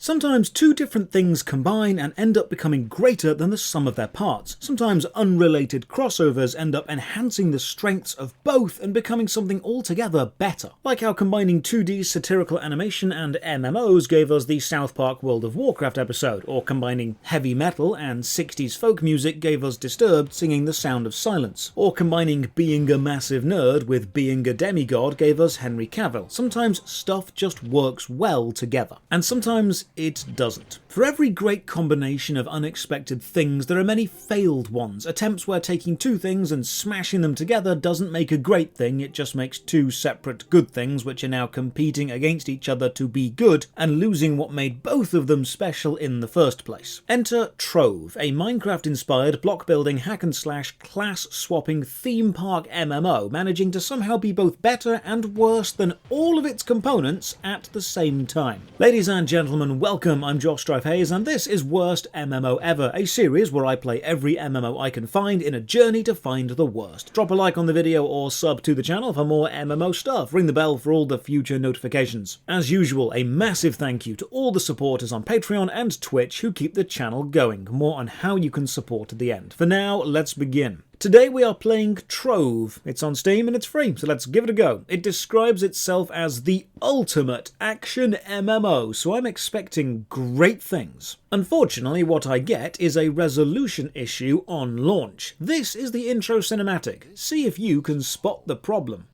Sometimes two different things combine and end up becoming greater than the sum of their parts. Sometimes unrelated crossovers end up enhancing the strengths of both and becoming something altogether better. Like how combining 2D satirical animation and MMOs gave us the South Park World of Warcraft episode, or combining heavy metal and 60s folk music gave us Disturbed singing The Sound of Silence, or combining being a massive nerd with being a demigod gave us Henry Cavill. Sometimes stuff just works well together, and sometimes it doesn't. For every great combination of unexpected things, there are many failed ones, attempts where taking two things and smashing them together doesn't make a great thing, it just makes two separate good things which are now competing against each other to be good and losing what made both of them special in the first place. Enter Trove, a Minecraft-inspired block-building hack-and-slash class-swapping theme park MMO, managing to somehow be both better and worse than all of its components at the same time. Ladies and gentlemen, welcome, I'm Josh Hayes, and this is Worst MMO Ever, a series where I play every MMO I can find in a journey to find the worst. Drop a like on the video or sub to the channel for more MMO stuff. Ring the bell for all the future notifications. As usual, a massive thank you to all the supporters on Patreon and Twitch who keep the channel going. More on how you can support at the end. For now, let's begin. Today we are playing Trove. It's on Steam and it's free, so let's give it a go. It describes itself as the ultimate action MMO, so I'm expecting great things. Unfortunately, what I get is a resolution issue on launch. This is the intro cinematic. See if you can spot the problem.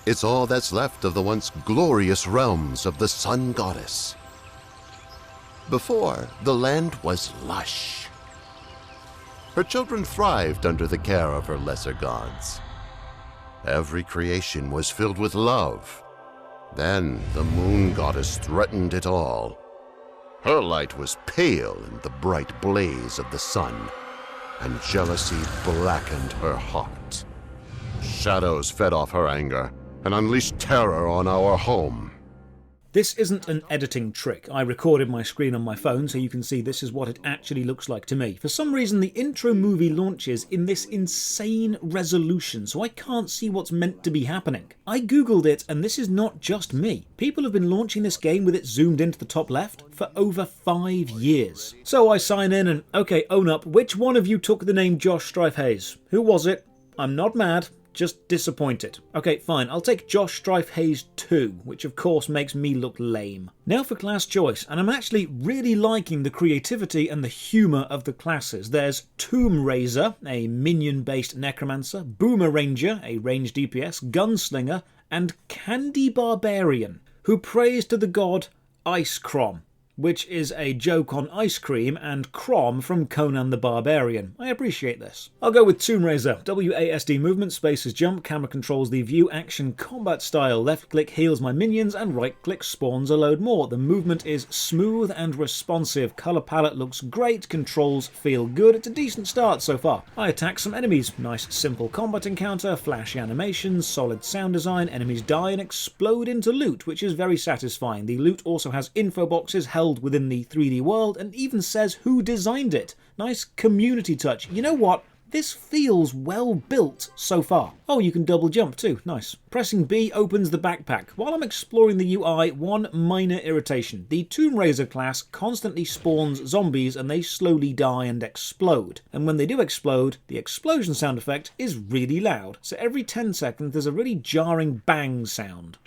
It's all that's left of the once glorious realms of the Sun Goddess. Before, the land was lush. Her children thrived under the care of her lesser gods. Every creation was filled with love. Then the moon goddess threatened it all. Her light was pale in the bright blaze of the sun, and jealousy blackened her heart. Shadows fed off her anger and unleashed terror on our home. This isn't an editing trick. I recorded my screen on my phone so you can see this is what it actually looks like to me. For some reason the intro movie launches in this insane resolution, so I can't see what's meant to be happening. I googled it and this is not just me. People have been launching this game with it zoomed into the top left for over 5 years. So I sign in and, okay, own up, which one of you took the name Josh Hayes? Who was it? I'm not mad. Just disappointed. Okay, fine, I'll take Josh Hayes 2, which of course makes me look lame. Now for class choice, and I'm actually really liking the creativity and the humour of the classes. There's Tomb Raiser, a minion-based necromancer, Boomer Ranger, a ranged DPS, Gunslinger, and Candy Barbarian, who prays to the god Ice Crom, which is a joke on ice cream and Crom from Conan the Barbarian. I appreciate this. I'll go with Tomb Raiser. WASD movement, space is jump, camera controls the view, action combat style. Left click heals my minions and right click spawns a load more. The movement is smooth and responsive. Colour palette looks great, controls feel good. It's a decent start so far. I attack some enemies. Nice simple combat encounter, flashy animations, solid sound design. Enemies die and explode into loot, which is very satisfying. The loot also has info boxes held within the 3D world and even says who designed it. Nice community touch. You know what? This feels well built so far. Oh, you can double jump too. Nice. Pressing B opens the backpack. While I'm exploring the UI, one minor irritation. The Tomb Raiser class constantly spawns zombies and they slowly die and explode. And when they do explode, the explosion sound effect is really loud. So every 10 seconds there's a really jarring bang sound.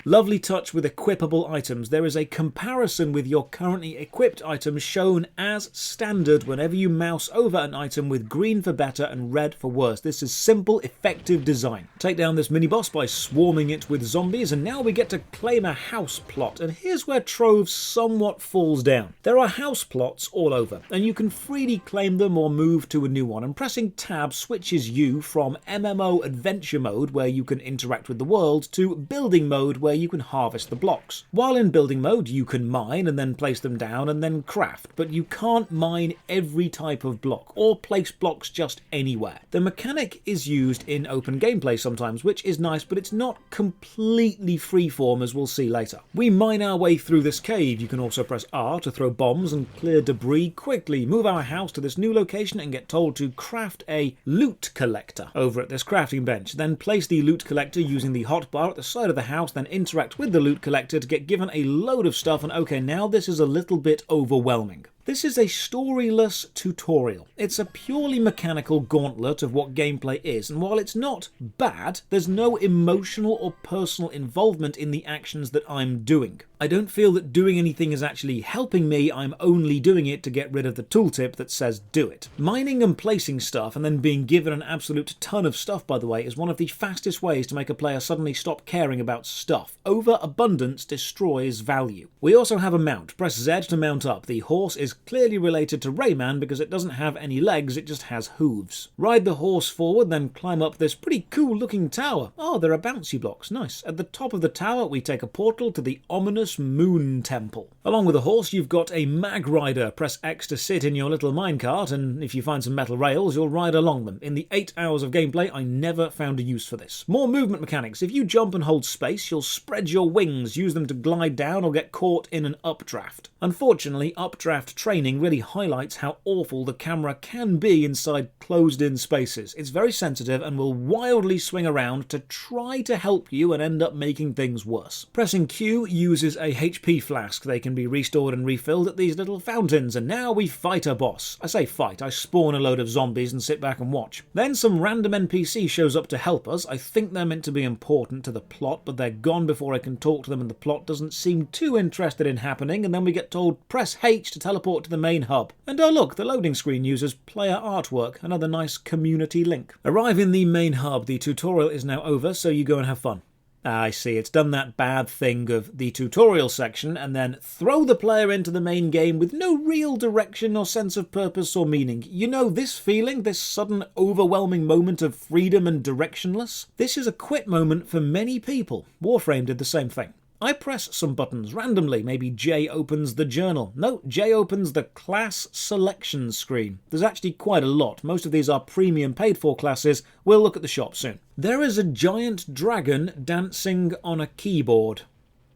Lovely touch with equipable items. There is a comparison with your currently equipped items shown as standard whenever you mouse over an item with green for better and red for worse. This is simple, effective design. Take down this mini-boss by swarming it with zombies, and now we get to claim a house plot. And here's where Trove somewhat falls down. There are house plots all over, and you can freely claim them or move to a new one, and pressing tab switches you from MMO adventure mode, where you can interact with the world, to building mode, where you can harvest the blocks. While in building mode, you can mine and then place them down and then craft, but you can't mine every type of block or place blocks just anywhere. The mechanic is used in open gameplay sometimes, which is nice, but it's not completely freeform, as we'll see later. We mine our way through this cave. You can also press R to throw bombs and clear debris quickly, move our house to this new location and get told to craft a loot collector over at this crafting bench. Then place the loot collector using the hotbar at the side of the house, then interact with the loot collector to get given a load of stuff, and okay, now this is a little bit overwhelming. This is a storyless tutorial. It's a purely mechanical gauntlet of what gameplay is, and while it's not bad, there's no emotional or personal involvement in the actions that I'm doing. I don't feel that doing anything is actually helping me, I'm only doing it to get rid of the tooltip that says do it. Mining and placing stuff, and then being given an absolute ton of stuff, by the way, is one of the fastest ways to make a player suddenly stop caring about stuff. Overabundance destroys value. We also have a mount. Press Z to mount up. The horse is clearly related to Rayman because it doesn't have any legs, it just has hooves. Ride the horse forward, then climb up this pretty cool looking tower. Oh, there are bouncy blocks, nice. At the top of the tower we take a portal to the ominous Moon Temple. Along with the horse you've got a mag rider. Press X to sit in your little minecart, and if you find some metal rails you'll ride along them. In the 8 hours of gameplay I never found a use for this. More movement mechanics. If you jump and hold space you'll spread your wings, use them to glide down or get caught in an updraft. Unfortunately, updraft training really highlights how awful the camera can be inside closed-in spaces. It's very sensitive and will wildly swing around to try to help you and end up making things worse. Pressing Q uses a HP flask. They can be restored and refilled at these little fountains, and now we fight a boss. I say fight, I spawn a load of zombies and sit back and watch. Then some random NPC shows up to help us. I think they're meant to be important to the plot, but they're gone before I can talk to them and the plot doesn't seem too interested in happening, and then we get told press H to teleport to the main hub. And oh look, the loading screen uses player artwork, another nice community link. Arrive in the main hub. The tutorial is now over, so you go and have fun. I see, it's done that bad thing of the tutorial section and then throw the player into the main game with no real direction or sense of purpose or meaning. You know this feeling, this sudden overwhelming moment of freedom and directionless? This is a quit moment for many people. Warframe did the same thing. I press some buttons randomly. Maybe J opens the journal. No, J opens the class selection screen. There's actually quite a lot. Most of these are premium paid for classes. We'll look at the shop soon. There is a giant dragon dancing on a keyboard.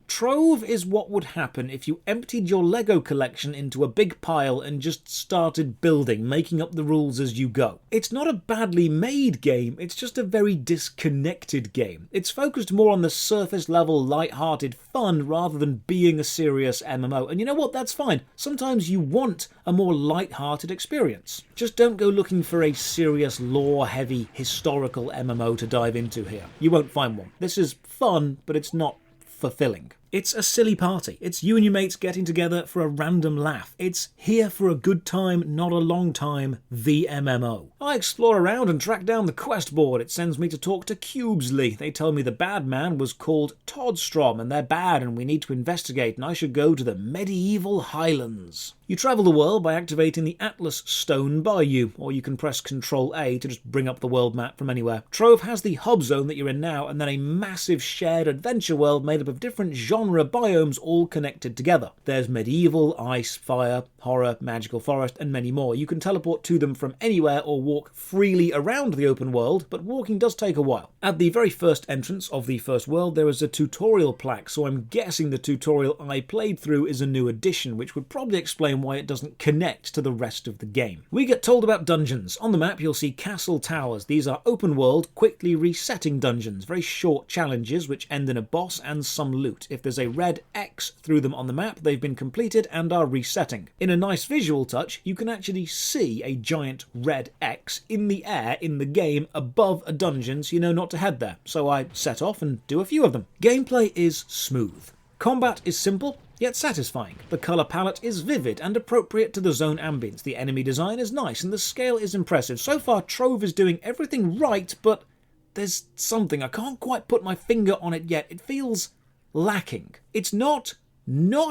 Trove is what would happen if you emptied your Lego collection into a big pile and just started building, making up the rules as you go. It's not a badly made game, it's just a very disconnected game. It's focused more on the surface level, light-hearted fun rather than being a serious MMO. And you know what, that's fine. Sometimes you want a more light-hearted experience. Just don't go looking for a serious, lore-heavy, historical MMO to dive into here. You won't find one. This is fun, but it's not fulfilling. It's a silly party. It's you and your mates getting together for a random laugh. It's here for a good time, not a long time, the MMO. I explore around and track down the quest board. It sends me to talk to Cubesley. They tell me the bad man was called Toddstrom and they're bad and we need to investigate and I should go to the medieval Highlands. You travel the world by activating the Atlas Stone by you, or you can press Ctrl-A to just bring up the world map from anywhere. Trove has the hub zone that you're in now, and then a massive shared adventure world made up of different genre biomes all connected together. There's medieval, ice, fire, horror, magical forest, and many more. You can teleport to them from anywhere or walk freely around the open world, but walking does take a while. At the very first entrance of the first world, there is a tutorial plaque, so I'm guessing the tutorial I played through is a new addition, which would probably explain why it doesn't connect to the rest of the game. We get told about dungeons. On the map you'll see castle towers. These are open world, quickly resetting dungeons, very short challenges which end in a boss and some loot. If there's a red X through them on the map, they've been completed and are resetting. In a nice visual touch, you can actually see a giant red X in the air in the game above a dungeon, so you know not to head there. So I set off and do a few of them. Gameplay is smooth. Combat is simple, yet satisfying. The colour palette is vivid and appropriate to the zone ambience. The enemy design is nice and the scale is impressive. So far, Trove is doing everything right, but there's something. I can't quite put my finger on it yet. It feels lacking. It's not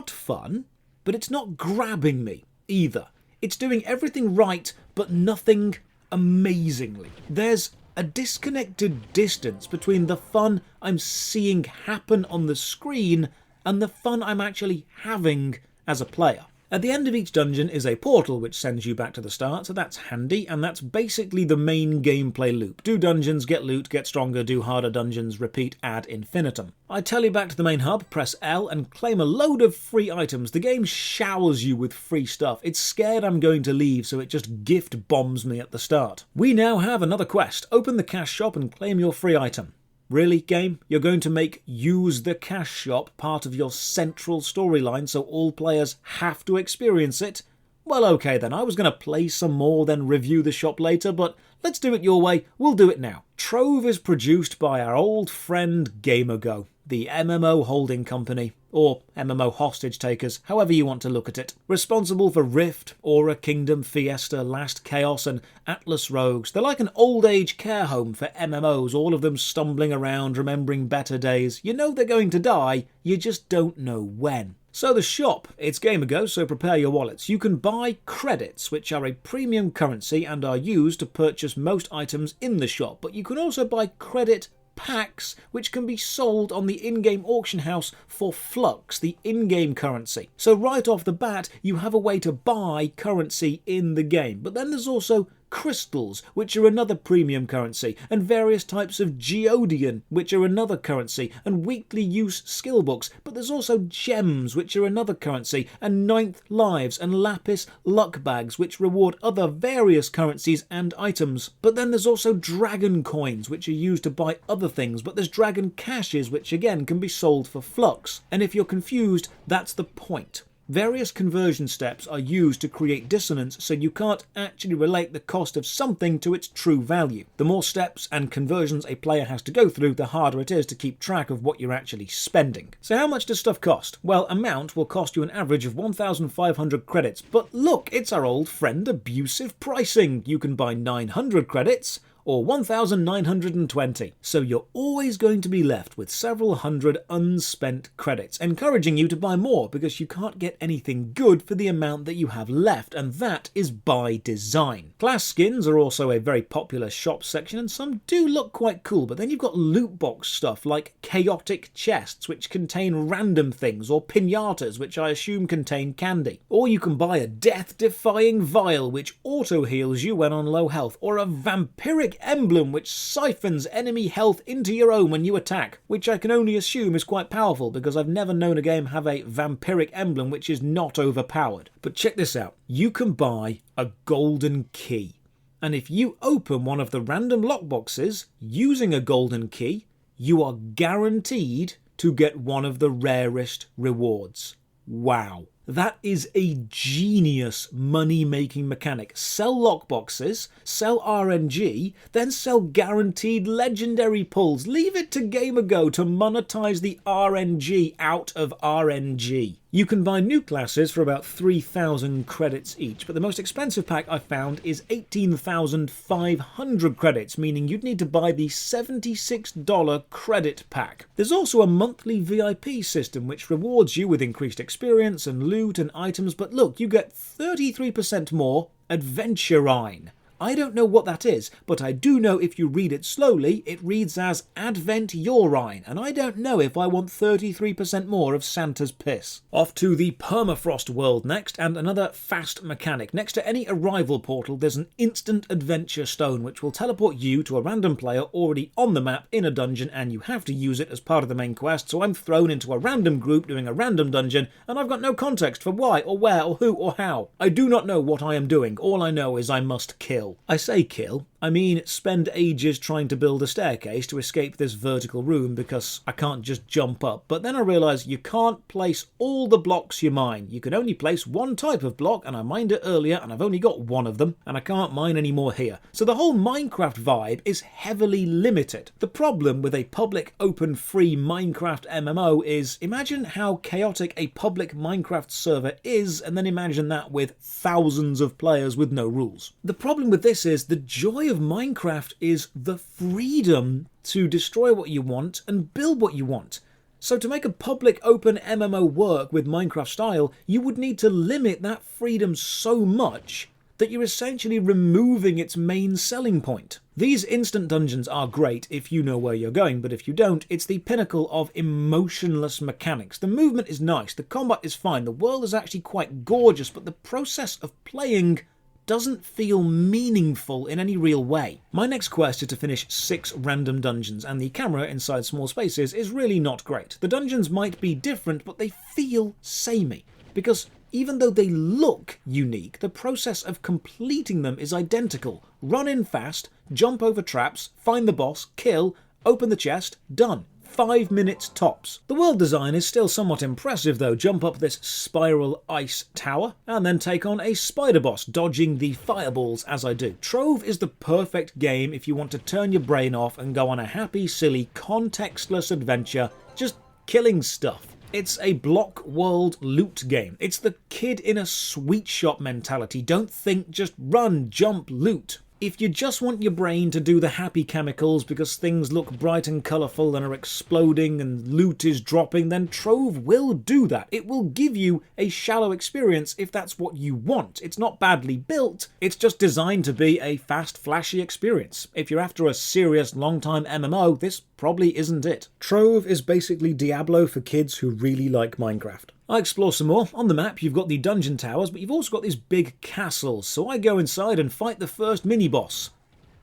fun, but it's not grabbing me either. It's doing everything right, but nothing amazingly. There's a disconnected distance between the fun I'm seeing happen on the screen and the fun I'm actually having as a player. At the end of each dungeon is a portal which sends you back to the start, so that's handy, and that's basically the main gameplay loop. Do dungeons, get loot, get stronger, do harder dungeons, repeat ad infinitum. I tell you back to the main hub, press L and claim a load of free items. The game showers you with free stuff. It's scared I'm going to leave, so it just gift bombs me at the start. We now have another quest. Open the cash shop and claim your free item. Really, game? You're going to make Use the Cash Shop part of your central storyline so all players have to experience it? Well, okay then, I was going to play some more then review the shop later, but let's do it your way, we'll do it now. Trove is produced by our old friend Gamigo, the MMO holding company, or MMO hostage takers, however you want to look at it. Responsible for Rift, Aura Kingdom, Fiesta, Last Chaos and Atlas Rogues. They're like an old age care home for MMOs, all of them stumbling around, remembering better days. You know they're going to die, you just don't know when. So the shop, it's Gamigo, so prepare your wallets. You can buy credits, which are a premium currency and are used to purchase most items in the shop, but you can also buy credit packs, which can be sold on the in-game auction house for Flux, the in-game currency. So right off the bat, you have a way to buy currency in the game. But then there's also crystals, which are another premium currency, and various types of geodion, which are another currency, and weekly use skill books. But there's also gems, which are another currency, and ninth lives and lapis luck bags, which reward other various currencies and items. But then there's also dragon coins, which are used to buy other things, but there's dragon caches, which again can be sold for Flux. And if you're confused, that's the point. Various conversion steps are used to create dissonance so you can't actually relate the cost of something to its true value. The more steps and conversions a player has to go through, the harder it is to keep track of what you're actually spending. So how much does stuff cost? Well, a mount will cost you an average of 1,500 credits, but look, it's our old friend abusive pricing. You can buy 900 credits, or 1,920. So you're always going to be left with several hundred unspent credits, encouraging you to buy more because you can't get anything good for the amount that you have left, and that is by design. Class skins are also a very popular shop section, and some do look quite cool, but then you've got loot box stuff like chaotic chests, which contain random things, or pinatas, which I assume contain candy. Or you can buy a death-defying vial, which auto-heals you when on low health, or a vampiric emblem which siphons enemy health into your own when you attack, which I can only assume is quite powerful because I've never known a game have a vampiric emblem which is not overpowered. But check this out, you can buy a golden key, and if you open one of the random lockboxes using a golden key, you are guaranteed to get one of the rarest rewards. Wow. That is a genius money-making mechanic. Sell lockboxes, sell RNG, then sell guaranteed legendary pulls. Leave it to Gamigo to monetize the RNG out of RNG. You can buy new classes for about 3,000 credits each, but the most expensive pack I found is 18,500 credits, meaning you'd need to buy the $76 credit pack. There's also a monthly VIP system which rewards you with increased experience and loot and items, but look, you get 33% more Adventurine. I don't know what that is, but I do know if you read it slowly, it reads as Adventurine, and I don't know if I want 33% more of Santa's piss. Off to the Permafrost world next, and another fast mechanic. Next to any arrival portal, there's an instant adventure stone, which will teleport you to a random player already on the map in a dungeon, and you have to use it as part of the main quest, so I'm thrown into a random group doing a random dungeon, and I've got no context for why, or where, or who, or how. I do not know what I am doing, all I know is I must kill. I say kill, I mean spend ages trying to build a staircase to escape this vertical room because I can't just jump up, but then I realise you can't place all the blocks you mine. You can only place one type of block, and I mined it earlier and I've only got one of them, and I can't mine any more here. So the whole Minecraft vibe is heavily limited. The problem with a public open free Minecraft MMO is, imagine how chaotic a public Minecraft server is, and then imagine that with thousands of players with no rules. The problem with this is the joy of Minecraft is the freedom to destroy what you want and build what you want. So to make a public open MMO work with Minecraft style, you would need to limit that freedom so much that you're essentially removing its main selling point. These instant dungeons are great if you know where you're going, but if you don't, it's the pinnacle of emotionless mechanics. The movement is nice, the combat is fine, the world is actually quite gorgeous, but the process of playing doesn't feel meaningful in any real way. My next quest is to finish 6 random dungeons, and the camera inside small spaces is really not great. The dungeons might be different, but they feel samey, because even though they look unique, the process of completing them is identical. Run in fast, jump over traps, find the boss, kill, Open the chest, done. 5 minutes tops. The world design is still somewhat impressive though. Jump up this spiral ice tower and then take on a spider boss, dodging the fireballs as I do. Trove is the perfect game if you want to turn your brain off and go on a happy, silly, contextless adventure, just killing stuff. It's a block world loot game. It's the kid in a sweet shop mentality. Don't think, just run, jump, loot. If you just want your brain to do the happy chemicals because things look bright and colourful and are exploding and loot is dropping, then Trove will do that. It will give you a shallow experience if that's what you want. It's not badly built, it's just designed to be a fast, flashy experience. If you're after a serious, long-time MMO, this probably isn't it. Trove is basically Diablo for kids who really like Minecraft. I explore some more. On the map you've got the dungeon towers, but you've also got these big castles, so I go inside and fight the first mini-boss.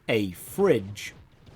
A fridge.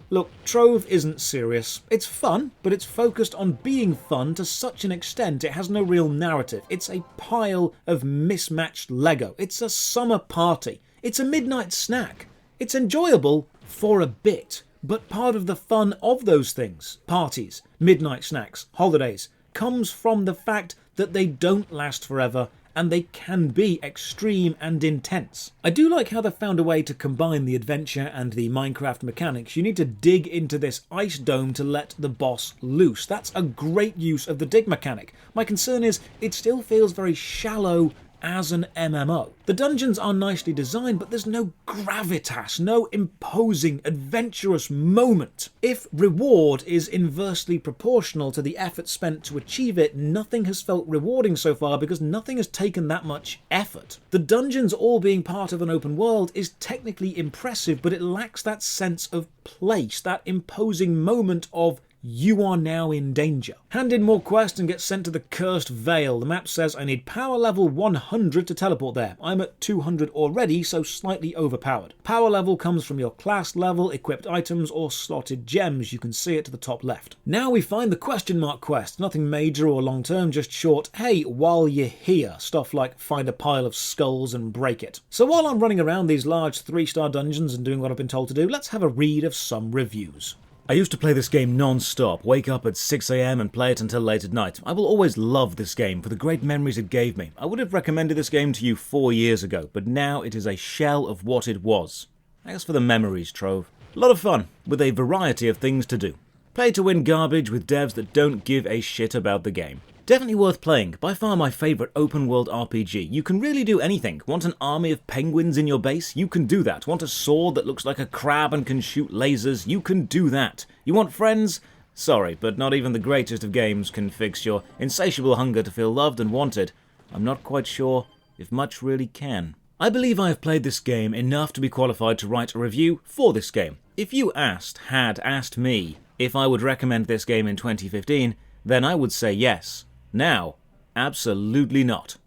Look, Trove isn't serious. It's fun, but it's focused on being fun to such an extent it has no real narrative. It's a pile of mismatched Lego. It's a summer party. It's a midnight snack. It's enjoyable for a bit, but part of the fun of those things, parties, midnight snacks, holidays, comes from the fact that they don't last forever and they can be extreme and intense. I do like how they've found a way to combine the adventure and the Minecraft mechanics. You need to dig into this ice dome to let the boss loose. That's a great use of the dig mechanic. My concern is it still feels very shallow as an MMO. The dungeons are nicely designed, but there's no gravitas, no imposing, adventurous moment. If reward is inversely proportional to the effort spent to achieve it, nothing has felt rewarding so far because nothing has taken that much effort. The dungeons all being part of an open world is technically impressive, but it lacks that sense of place, that imposing moment of you are now in danger. Hand in more quests and get sent to the Cursed Vale. The map says I need power level 100 to teleport there. I'm at 200 already, so slightly overpowered. Power level comes from your class level, equipped items, or slotted gems. You can see it to the top left. Now we find the question mark quest. Nothing major or long term, just short, hey, while you're here. Stuff like find a pile of skulls and break it. So while I'm running around these large 3-star dungeons and doing what I've been told to do, let's have a read of some reviews. I used to play this game non-stop, wake up at 6 AM and play it until late at night. I will always love this game for the great memories it gave me. I would have recommended this game to you 4 years ago, but now it is a shell of what it was. Thanks for the memories, Trove. A lot of fun, with a variety of things to do. Play to win garbage with devs that don't give a shit about the game. Definitely worth playing, by far my favourite open world RPG. You can really do anything. Want an army of penguins in your base? You can do that. Want a sword that looks like a crab and can shoot lasers? You can do that. You want friends? Sorry, but not even the greatest of games can fix your insatiable hunger to feel loved and wanted. I'm not quite sure if much really can. I believe I have played this game enough to be qualified to write a review for this game. If you had asked me if I would recommend this game in 2015, then I would say yes. Now, absolutely not.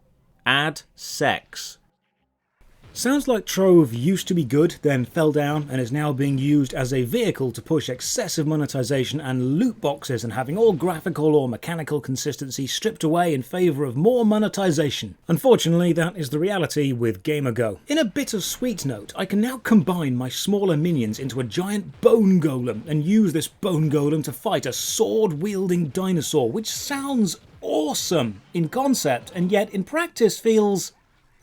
Add sex. Sounds like Trove used to be good, then fell down, and is now being used as a vehicle to push excessive monetization and loot boxes and having all graphical or mechanical consistency stripped away in favour of more monetization. Unfortunately, that is the reality with Gamigo. In a bittersweet note, I can now combine my smaller minions into a giant bone golem and use this bone golem to fight a sword-wielding dinosaur, which sounds awesome in concept and yet in practice feels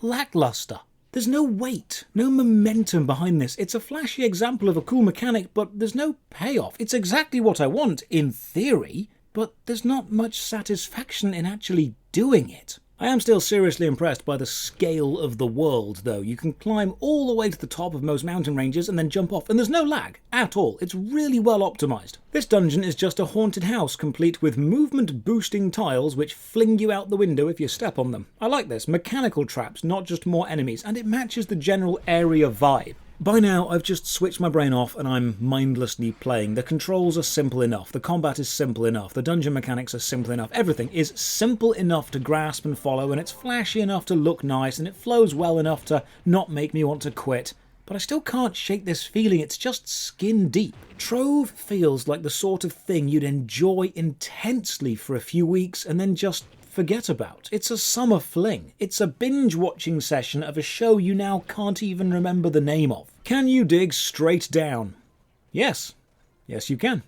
lackluster. There's no weight, no momentum behind this. It's a flashy example of a cool mechanic, but there's no payoff. It's exactly what I want, in theory, but there's not much satisfaction in actually doing it. I am still seriously impressed by the scale of the world, though. You can climb all the way to the top of most mountain ranges and then jump off, and there's no lag at all. It's really well optimised. This dungeon is just a haunted house, complete with movement-boosting tiles which fling you out the window if you step on them. I like this. Mechanical traps, not just more enemies, and it matches the general area vibe. By now, I've just switched my brain off and I'm mindlessly playing. The controls are simple enough, the combat is simple enough, the dungeon mechanics are simple enough, everything is simple enough to grasp and follow, and it's flashy enough to look nice, and it flows well enough to not make me want to quit. But I still can't shake this feeling, it's just skin deep. Trove feels like the sort of thing you'd enjoy intensely for a few weeks and then just forget about. It's a summer fling. It's a binge-watching session of a show you now can't even remember the name of. Can you dig straight down? Yes. Yes, you can.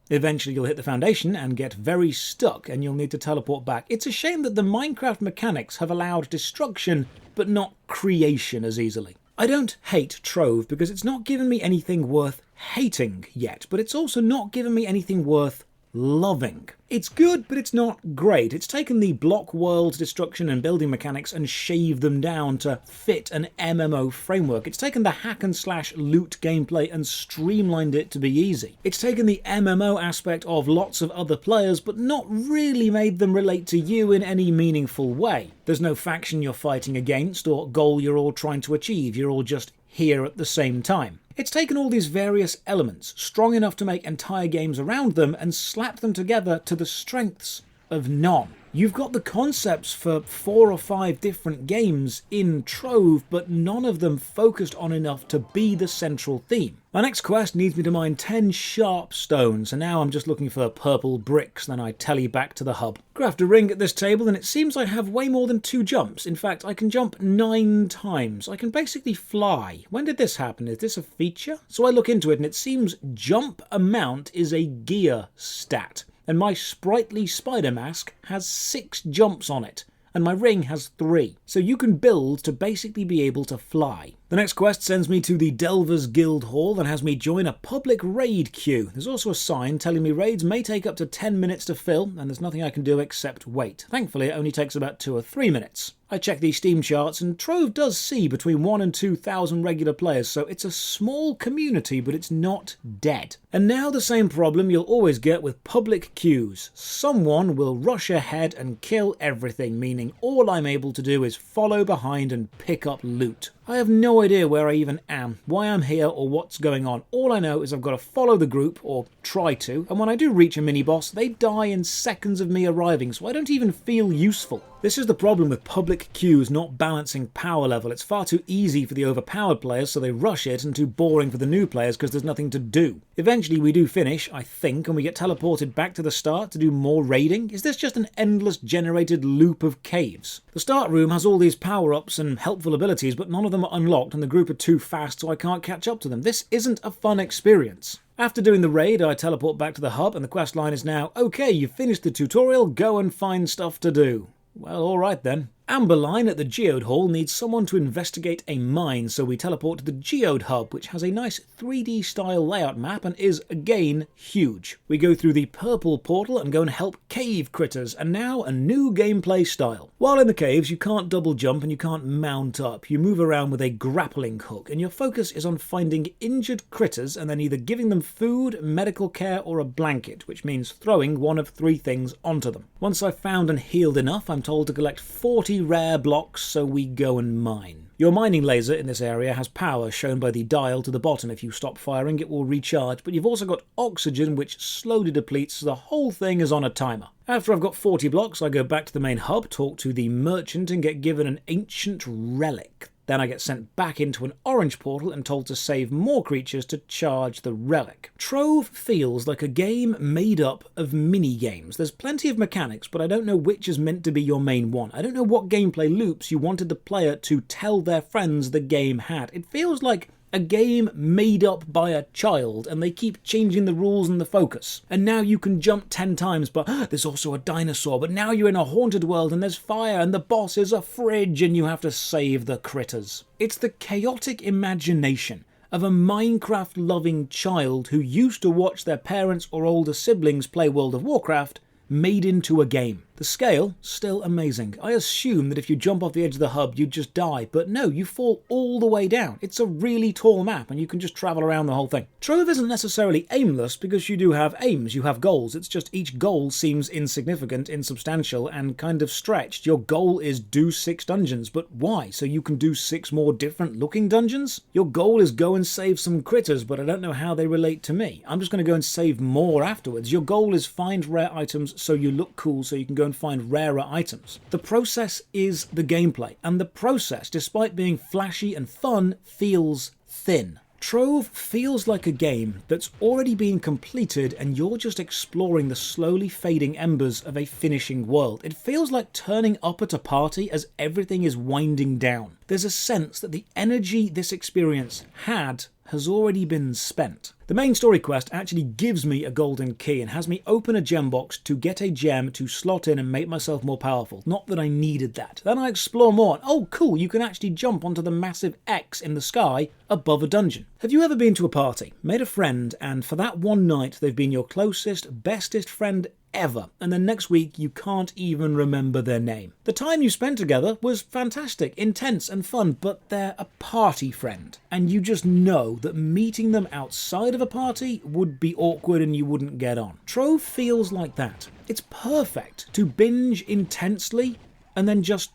Eventually you'll hit the foundation and get very stuck and you'll need to teleport back. It's a shame that the Minecraft mechanics have allowed destruction but not creation as easily. I don't hate Trove because it's not given me anything worth hating yet, but it's also not given me anything worth loving. It's good, but it's not great. It's taken the block world destruction and building mechanics and shaved them down to fit an MMO framework. It's taken the hack and slash loot gameplay and streamlined it to be easy. It's taken the MMO aspect of lots of other players, but not really made them relate to you in any meaningful way. There's no faction you're fighting against or goal you're all trying to achieve. You're all just here at the same time. It's taken all these various elements, strong enough to make entire games around them, and slapped them together to the strengths of none. You've got the concepts for 4 or 5 different games in Trove, but none of them focused on enough to be the central theme. My next quest needs me to mine 10 sharp stones, and now I'm just looking for purple bricks, then I tally back to the hub. Craft a ring at this table, and it seems I have way more than 2 jumps. In fact, I can jump 9 times. I can basically fly. When did this happen? Is this a feature? So I look into it, and it seems jump amount is a gear stat. And my sprightly spider mask has 6 jumps on it, and my ring has 3. So you can build to basically be able to fly. The next quest sends me to the Delvers Guild Hall and has me join a public raid queue. There's also a sign telling me raids may take up to 10 minutes to fill, and there's nothing I can do except wait. Thankfully, it only takes about 2 or 3 minutes. I check the Steam charts, and Trove does see between 1,000 and 2,000 regular players, so it's a small community, but it's not dead. And now the same problem you'll always get with public queues. Someone will rush ahead and kill everything, meaning all I'm able to do is follow behind and pick up loot. I have no idea where I even am, why I'm here, or what's going on. All I know is I've got to follow the group, or try to, and when I do reach a mini-boss, they die in seconds of me arriving, so I don't even feel useful. This is the problem with public queues not balancing power level. It's far too easy for the overpowered players, so they rush it, and too boring for the new players because there's nothing to do. Eventually we do finish, I think, and we get teleported back to the start to do more raiding. Is this just an endless generated loop of caves? The start room has all these power-ups and helpful abilities, but none of them are unlocked, and the group are too fast, so I can't catch up to them. This isn't a fun experience. After doing the raid, I teleport back to the hub, and the quest line is now, okay, you've finished the tutorial, go and find stuff to do. Well, alright then. Amber Line at the Geode Hall needs someone to investigate a mine, so we teleport to the Geode Hub, which has a nice 3D style layout map and is, again, huge. We go through the purple portal and go and help cave critters, and now a new gameplay style. While in the caves, you can't double jump and you can't mount up. You move around with a grappling hook, and your focus is on finding injured critters and then either giving them food, medical care, or a blanket, which means throwing one of 3 things onto them. Once I've found and healed enough, I'm told to collect 40 rare blocks, so we go and mine. Your mining laser in this area has power shown by the dial to the bottom. If you stop firing, it will recharge, but you've also got oxygen, which slowly depletes, so the whole thing is on a timer. After I've got 40 blocks, I go back to the main hub, talk to the merchant, and get given an ancient relic. Then I get sent back into an orange portal and told to save more creatures to charge the relic. Trove feels like a game made up of mini-games. There's plenty of mechanics, but I don't know which is meant to be your main one. I don't know what gameplay loops you wanted the player to tell their friends the game had. It feels like a game made up by a child, and they keep changing the rules and the focus. And now you can jump 10 times, but there's also a dinosaur. But now you're in a haunted world, and there's fire, and the boss is a fridge, and you have to save the critters. It's the chaotic imagination of a Minecraft-loving child who used to watch their parents or older siblings play World of Warcraft made into a game. The scale, still amazing. I assume that if you jump off the edge of the hub, you'd just die, but no, you fall all the way down. It's a really tall map, and you can just travel around the whole thing. Trove isn't necessarily aimless, because you do have aims, you have goals. It's just each goal seems insignificant, insubstantial, and kind of stretched. Your goal is do 6 dungeons, but why? So you can do 6 more different looking dungeons? Your goal is go and save some critters, but I don't know how they relate to me. I'm just going to go and save more afterwards. Your goal is find rare items so you look cool, so you can go and find rarer items. The process is the gameplay, and the process, despite being flashy and fun, feels thin. Trove feels like a game that's already been completed and you're just exploring the slowly fading embers of a finishing world. It feels like turning up at a party as everything is winding down. There's a sense that the energy this experience had has already been spent. The main story quest actually gives me a golden key and has me open a gem box to get a gem to slot in and make myself more powerful. Not that I needed that. Then I explore more and oh cool, you can actually jump onto the massive X in the sky above a dungeon. Have you ever been to a party, made a friend, and for that one night they've been your closest, bestest friend ever, and then next week you can't even remember their name? The time you spent together was fantastic, intense and fun, but they're a party friend, and you just know that meeting them outside of a party would be awkward and you wouldn't get on. Trove feels like that. It's perfect to binge intensely and then just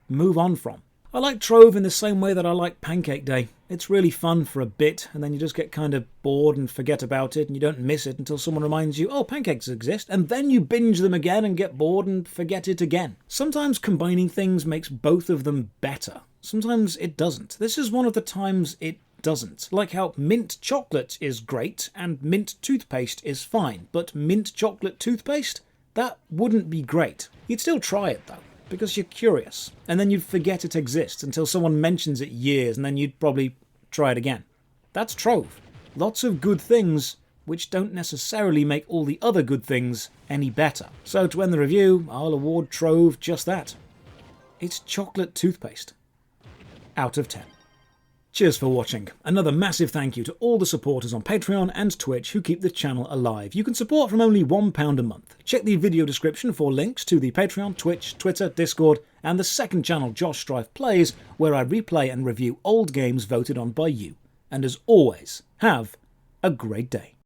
move on from. I like Trove in the same way that I like Pancake Day. It's really fun for a bit, and then you just get kind of bored and forget about it, and you don't miss it until someone reminds you, oh, pancakes exist, and then you binge them again and get bored and forget it again. Sometimes combining things makes both of them better. Sometimes it doesn't. This is one of the times it doesn't. Like how mint chocolate is great and mint toothpaste is fine, but mint chocolate toothpaste? That wouldn't be great. You'd still try it though, because you're curious, and then you'd forget it exists until someone mentions it years, and then you'd probably try it again. That's Trove. Lots of good things, which don't necessarily make all the other good things any better. So to end the review, I'll award Trove just that. It's chocolate toothpaste. Out of 10. Cheers for watching. Another massive thank you to all the supporters on Patreon and Twitch who keep the channel alive. You can support from only £1 a month. Check the video description for links to the Patreon, Twitch, Twitter, Discord, and the second channel Josh Strife Plays, where I replay and review old games voted on by you. And as always, have a great day.